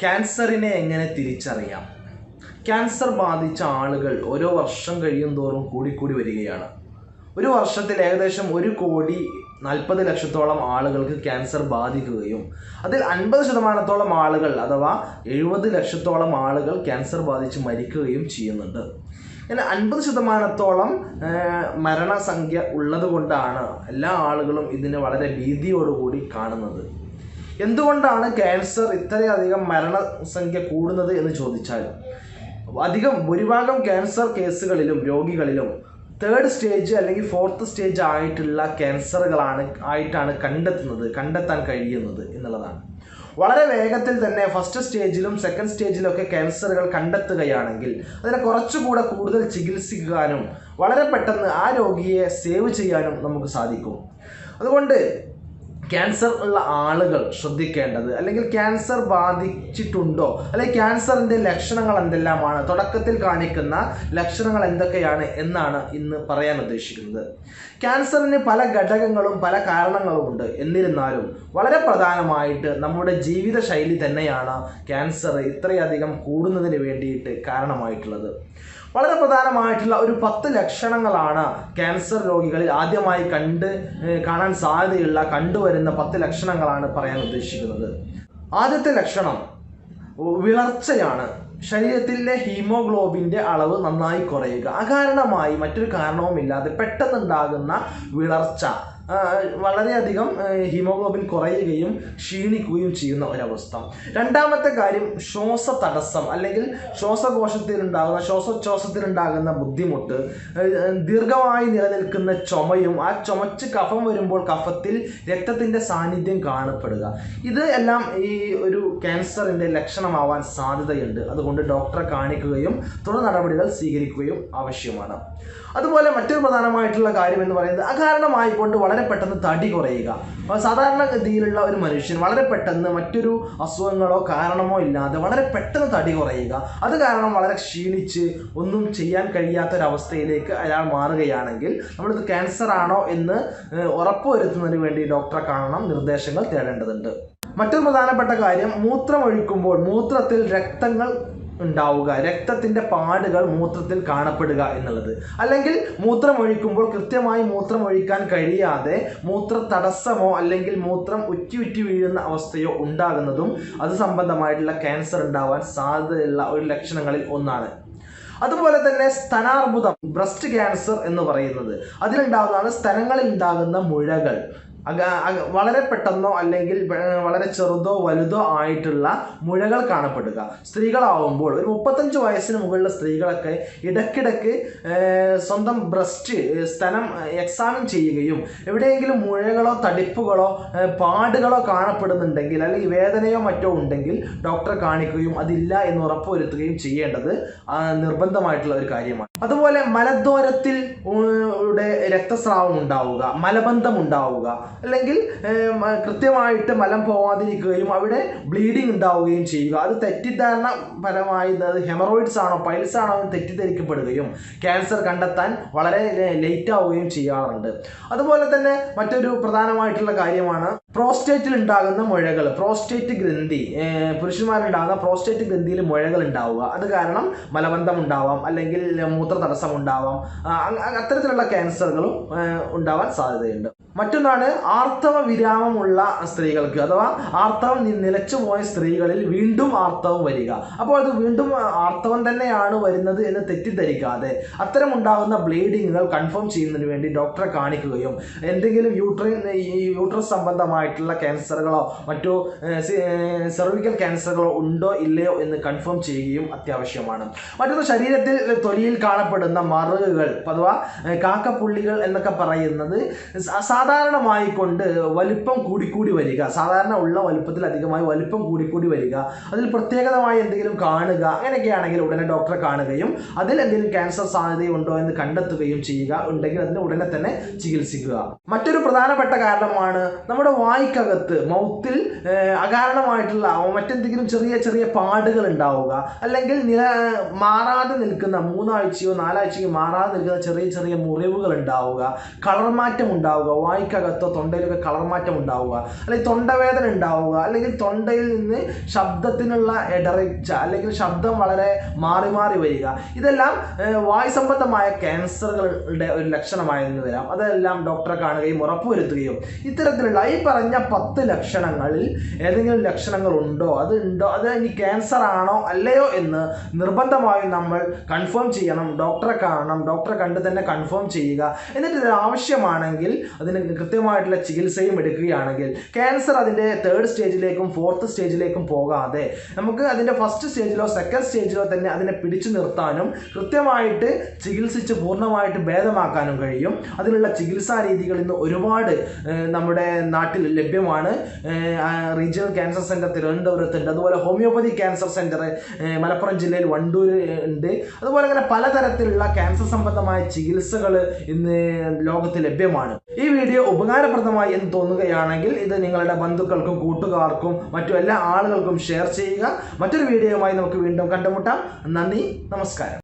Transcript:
ക്യാൻസറിനെ എങ്ങനെ തിരിച്ചറിയാം? ക്യാൻസർ ബാധിച്ച ആളുകൾ ഓരോ വർഷം കഴിയുന്തോറും കൂടിക്കൂടി വരികയാണ്. ഒരു വർഷത്തിൽ ഏകദേശം 1,40,00,000 ആളുകൾക്ക് ക്യാൻസർ ബാധിക്കുകയും അതിൽ 50% ആളുകൾ അഥവാ 70 ലക്ഷത്തോളം ആളുകൾ ക്യാൻസർ ബാധിച്ച് മരിക്കുകയും ചെയ്യുന്നുണ്ട്. ഇങ്ങനെ 50% മരണസംഖ്യ ഉള്ളത് കൊണ്ടാണ് എല്ലാ ആളുകളും ഇതിനെ വളരെ ഭീതിയോടുകൂടി കാണുന്നത്. എന്തുകൊണ്ടാണ് ക്യാൻസർ ഇത്രയധികം മരണസംഖ്യ കൂടുന്നത് എന്ന് ചോദിച്ചാൽ, ഭൂരിഭാഗം ക്യാൻസർ കേസുകളിലും രോഗികളിലും 3rd സ്റ്റേജ് അല്ലെങ്കിൽ 4th സ്റ്റേജ് ആയിട്ടുള്ള ക്യാൻസറുകളാണ് കണ്ടെത്താൻ കഴിയുന്നത് എന്നുള്ളതാണ്. വളരെ വേഗത്തിൽ തന്നെ 1st സ്റ്റേജിലും 2nd സ്റ്റേജിലൊക്കെ ക്യാൻസറുകൾ കണ്ടെത്തുകയാണെങ്കിൽ അതിനെ കുറച്ചുകൂടെ കൂടുതൽ ചികിത്സിക്കാനും വളരെ പെട്ടെന്ന് ആ രോഗിയെ സേവ് ചെയ്യാനും നമുക്ക് സാധിക്കും. അതുകൊണ്ട് ക്യാൻസർ ഉള്ള ആളുകൾ ശ്രദ്ധിക്കേണ്ടത്, അല്ലെങ്കിൽ ക്യാൻസർ ബാധിച്ചിട്ടുണ്ടോ, അല്ലെങ്കിൽ ക്യാൻസറിൻ്റെ ലക്ഷണങ്ങൾ എന്തെല്ലാമാണ്, തുടക്കത്തിൽ കാണിക്കുന്ന ലക്ഷണങ്ങൾ എന്തൊക്കെയാണ് എന്നാണ് ഇന്ന് പറയാൻ ഉദ്ദേശിക്കുന്നത്. ക്യാൻസറിന് പല ഘടകങ്ങളും പല കാരണങ്ങളും ഉണ്ട്. എന്നിരുന്നാലും വളരെ പ്രധാനമായിട്ട് നമ്മുടെ ജീവിതശൈലി തന്നെയാണ് ക്യാൻസർ ഇത്രയധികം കൂടുന്നതിന് വേണ്ടിയിട്ട് കാരണമായിട്ടുള്ളത്. വളരെ പ്രധാനമായിട്ടുള്ള ഒരു 10 ലക്ഷണങ്ങളാണ് ക്യാൻസർ രോഗികളിൽ ആദ്യമായി കാണാൻ സാധ്യതയുള്ള കണ്ടുവരുന്ന 10 ലക്ഷണങ്ങളാണ് പറയാൻ ഉദ്ദേശിക്കുന്നത്. ആദ്യത്തെ ലക്ഷണം വിളർച്ചയാണ്. ശരീരത്തിലെ ഹീമോഗ്ലോബിൻ്റെ അളവ് നന്നായി കുറയുക. അകാരണമായി മറ്റൊരു കാരണവുമില്ലാതെ പെട്ടെന്നുണ്ടാകുന്ന വിളർച്ച, വളരെയധികം ഹീമോഗ്ലോബിൻ കുറയുകയും ക്ഷീണിക്കുകയും ചെയ്യുന്ന ഒരവസ്ഥ. രണ്ടാമത്തെ കാര്യം ശ്വാസതടസ്സം, അല്ലെങ്കിൽ ശ്വാസോച്ഛ്വാസത്തിലുണ്ടാകുന്ന ബുദ്ധിമുട്ട്, ദീർഘമായി നിലനിൽക്കുന്ന ചുമയും ആ ചുമച്ച് കഫം വരുമ്പോൾ കഫത്തിൽ രക്തത്തിൻ്റെ സാന്നിധ്യം കാണപ്പെടുക. ഇത് എല്ലാം ഈ ഒരു ക്യാൻസറിൻ്റെ ലക്ഷണമാവാൻ സാധ്യതയുണ്ട്. അതുകൊണ്ട് ഡോക്ടറെ കാണിക്കുകയും തുടർ നടപടികൾ സ്വീകരിക്കുകയും ആവശ്യമാണ്. അതുപോലെ മറ്റൊരു പ്രധാനമായിട്ടുള്ള കാര്യം എന്ന് പറയുന്നത് അകാരണമായിക്കൊണ്ട് വളരെ പെട്ടെന്ന് തടി കുറയുക. സാധാരണഗതിയിലുള്ള ഒരു മനുഷ്യൻ വളരെ പെട്ടെന്ന് മറ്റൊരു അസുഖങ്ങളോ കാരണമോ ഇല്ലാതെ വളരെ പെട്ടെന്ന് തടി കുറയുക, അത് കാരണം വളരെ ക്ഷീണിച്ച് ഒന്നും ചെയ്യാൻ കഴിയാത്തൊരവസ്ഥയിലേക്ക് അയാൾ മാറുകയാണെങ്കിൽ നമ്മളിത് ക്യാൻസർ ആണോ എന്ന് ഉറപ്പുവരുത്തുന്നതിന് വേണ്ടി ഡോക്ടറെ കാണണം, നിർദ്ദേശങ്ങൾ തേടേണ്ടതുണ്ട്. മറ്റൊരു പ്രധാനപ്പെട്ട കാര്യം, മൂത്രമൊഴിക്കുമ്പോൾ മൂത്രത്തിൽ രക്തങ്ങൾ ഉണ്ടാവുക, രക്തത്തിൻ്റെ പാടുകൾ മൂത്രത്തിൽ കാണപ്പെടുക എന്നുള്ളത്. അല്ലെങ്കിൽ മൂത്രമൊഴിക്കുമ്പോൾ കൃത്യമായി മൂത്രമൊഴിക്കാൻ കഴിയാതെ മൂത്ര തടസ്സമോ അല്ലെങ്കിൽ മൂത്രം ഉറ്റി വീഴുന്ന അവസ്ഥയോ ഉണ്ടാകുന്നതും അത് സംബന്ധമായിട്ടുള്ള ക്യാൻസർ ഉണ്ടാവാൻ സാധ്യതയുള്ള ഒരു ലക്ഷണങ്ങളിൽ ഒന്നാണ്. അതുപോലെ തന്നെ സ്തനാർബുദം, ബ്രസ്റ്റ് ക്യാൻസർ എന്ന് പറയുന്നത്, അതിലുണ്ടാകുന്നതാണ് സ്തനങ്ങളിൽ ഉണ്ടാകുന്ന മുഴകൾ. വളരെ പെട്ടെന്നോ അല്ലെങ്കിൽ വളരെ ചെറുതോ വലുതോ ആയിട്ടുള്ള മുഴകൾ കാണപ്പെടുക. സ്ത്രീകളാവുമ്പോൾ ഒരു 35 വയസ്സിന് മുകളിലുള്ള സ്ത്രീകളൊക്കെ ഇടയ്ക്കിടയ്ക്ക് സ്വന്തം സ്തനം എക്സാമിൻ ചെയ്യുകയും എവിടെയെങ്കിലും മുഴകളോ തടിപ്പുകളോ പാടുകളോ കാണപ്പെടുന്നുണ്ടെങ്കിൽ അല്ലെങ്കിൽ വേദനയോ മറ്റോ ഉണ്ടെങ്കിൽ ഡോക്ടറെ കാണിക്കുകയും അതില്ല എന്ന് ഉറപ്പുവരുത്തുകയും ചെയ്യേണ്ടത് നിർബന്ധമായിട്ടുള്ള ഒരു കാര്യമാണ്. അതുപോലെ മലദ്വാരത്തിൽ രക്തസ്രാവം ഉണ്ടാവുക, മലബന്ധം ഉണ്ടാവുക, അല്ലെങ്കിൽ കൃത്യമായിട്ട് മലം പോവാതിരിക്കുകയും അവിടെ ബ്ലീഡിങ് ഉണ്ടാവുകയും ചെയ്യുക. അത് തെറ്റിദ്ധാരണ പരമായി അത് ഹെമറോയിഡ്സ് ആണോ പൈൽസ് ആണോ എന്ന് തെറ്റിദ്ധരിക്കപ്പെടുകയും ക്യാൻസർ കണ്ടെത്താൻ വളരെ ലേറ്റ് ആവുകയും ചെയ്യാറുണ്ട്. അതുപോലെ തന്നെ മറ്റൊരു പ്രധാനമായിട്ടുള്ള കാര്യമാണ് പ്രോസ്റ്റേറ്റിൽ ഉണ്ടാകുന്ന മുഴകൾ. പ്രോസ്റ്റേറ്റ് ഗ്രന്ഥി, പുരുഷന്മാരുണ്ടാകുന്ന പ്രോസ്റ്റേറ്റ് ഗ്രന്ഥിയിൽ മുഴകൾ ഉണ്ടാവുക, അത് കാരണം മലബന്ധം ഉണ്ടാവാം, അല്ലെങ്കിൽ മൂത്ര തടസ്സം ഉണ്ടാവാം. അത്തരത്തിലുള്ള ക്യാൻസറുകളും ഉണ്ടാവാൻ സാധ്യതയുണ്ട്. മറ്റൊന്നാണ് ആർത്തവ വിരാമമുള്ള സ്ത്രീകൾക്ക്, അഥവാ ആർത്തവം നിലച്ചുപോയ സ്ത്രീകളിൽ വീണ്ടും ആർത്തവം വരിക. അപ്പോൾ അത് വീണ്ടും ആർത്തവം തന്നെയാണ് വരുന്നത് എന്ന് തെറ്റിദ്ധരിക്കാതെ അത്തരം ഉണ്ടാകുന്ന ബ്ലീഡിങ്ങുകൾ കൺഫേം ചെയ്യുന്നതിന് വേണ്ടി ഡോക്ടറെ കാണിക്കുകയും എന്തെങ്കിലും യൂട്രസ് സംബന്ധമായിട്ടുള്ള ക്യാൻസറുകളോ മറ്റോ സെർവിക്കൽ ക്യാൻസറുകളോ ഉണ്ടോ ഇല്ലയോ എന്ന് കൺഫേം ചെയ്യുകയും അത്യാവശ്യമാണ്. മറ്റൊന്ന്, ശരീരത്തിൽ തൊലിയിൽ കാണപ്പെടുന്ന മറുകുകൾ അഥവാ കാക്കപ്പുള്ളികൾ എന്നൊക്കെ പറയുന്നത് സാധാരണമായി കൊണ്ട് വലിപ്പം കൂടിക്കൂടി വരിക, സാധാരണ ഉള്ള വലിപ്പത്തിൽ അധികമായി വലിപ്പം കൂടിക്കൂടി വരിക, അതിൽ പ്രത്യേകതമായി എന്തെങ്കിലും കാണുക, അങ്ങനെയൊക്കെയാണെങ്കിൽ ഉടനെ ഡോക്ടറെ കാണുകയും അതിൽ എന്തെങ്കിലും ക്യാൻസർ സാധ്യതയുണ്ടോ എന്ന് കണ്ടെത്തുകയും ചെയ്യുക. ഉണ്ടെങ്കിൽ അതിന് ഉടനെ തന്നെ ചികിത്സിക്കുക. മറ്റൊരു പ്രധാനപ്പെട്ട കാരണമാണ് നമ്മുടെ വായ്ക്കകത്ത് മൗത്തിൽ അകാരണമായിട്ടുള്ള മറ്റെന്തെങ്കിലും ചെറിയ ചെറിയ പാടുകൾ ഉണ്ടാവുക, അല്ലെങ്കിൽ മാറാതെ നിൽക്കുന്ന 3 ആഴ്ചയോ 4 ആഴ്ചയോ മാറാതെ നിൽക്കുന്ന ചെറിയ ചെറിയ മുറിവുകൾ ഉണ്ടാവുക, കളർ മാറ്റം ഉണ്ടാവുക, വായ്ക്കകത്തോ തൊണ്ടയിലൊക്കെ കളർ മാറ്റം ഉണ്ടാവുക, അല്ലെങ്കിൽ തൊണ്ടവേദന ഉണ്ടാവുക, അല്ലെങ്കിൽ തൊണ്ടയിൽ നിന്ന് ശബ്ദത്തിനുള്ള ഇടറിച്ച അല്ലെങ്കിൽ ശബ്ദം വളരെ മാറി മാറി വരിക, ഇതെല്ലാം വായു സംബന്ധമായ ക്യാൻസറുകളുടെ ഒരു ലക്ഷണമായിരുന്നു വരാം. അതെല്ലാം ഡോക്ടറെ കാണുകയും ഉറപ്പുവരുത്തുകയും ഇത്തരത്തിലുള്ള ഈ പറഞ്ഞ 10 ലക്ഷണങ്ങളിൽ ഏതെങ്കിലും ലക്ഷണങ്ങൾ ഉണ്ടോ, അത് ഇനി ക്യാൻസർ ആണോ അല്ലയോ എന്ന് നിർബന്ധമായും നമ്മൾ കൺഫേം ചെയ്യണം. ഡോക്ടറെ കാണണം, ഡോക്ടറെ കണ്ട് തന്നെ കൺഫേം ചെയ്യുക. എന്നിട്ട് ഇത് ആവശ്യമാണെങ്കിൽ അതിന് കൃത്യമായിട്ടുള്ള ചികിത്സയും എടുക്കുകയാണെങ്കിൽ ക്യാൻസർ അതിൻ്റെ 3rd സ്റ്റേജിലേക്കും 4th സ്റ്റേജിലേക്കും പോകാതെ നമുക്ക് അതിൻ്റെ 1st സ്റ്റേജിലോ 2nd സ്റ്റേജിലോ തന്നെ അതിനെ പിടിച്ചു നിർത്താനും കൃത്യമായിട്ട് ചികിത്സിച്ച് പൂർണ്ണമായിട്ട് ഭേദമാക്കാനും കഴിയും. അതിനുള്ള ചികിത്സാ രീതികൾ ഇന്ന് ഒരുപാട് നമ്മുടെ നാട്ടിൽ ലഭ്യമാണ്. റീജിയണൽ ക്യാൻസർ സെൻറ്റർ തിരുവനന്തപുരത്തുണ്ട്, അതുപോലെ ഹോമിയോപ്പതി ക്യാൻസർ സെൻറ്റർ മലപ്പുറം ജില്ലയിൽ വണ്ടൂർ ഉണ്ട്. അതുപോലെ അങ്ങനെ പലതരത്തിലുള്ള ക്യാൻസർ സംബന്ധമായ ചികിത്സകൾ ഇന്ന് ലോകത്ത് ലഭ്യമാണ്. ഈ വീഡിയോ ഉപകാരപ്രദമായി എന്ന് തോന്നുകയാണെങ്കിൽ ഇത് നിങ്ങളുടെ ബന്ധുക്കൾക്കും കൂട്ടുകാർക്കും മറ്റു എല്ലാ ആളുകൾക്കും ഷെയർ ചെയ്യുക. മറ്റൊരു വീഡിയോയുമായി നമുക്ക് വീണ്ടും കണ്ടുമുട്ടാം. നന്ദി, നമസ്കാരം.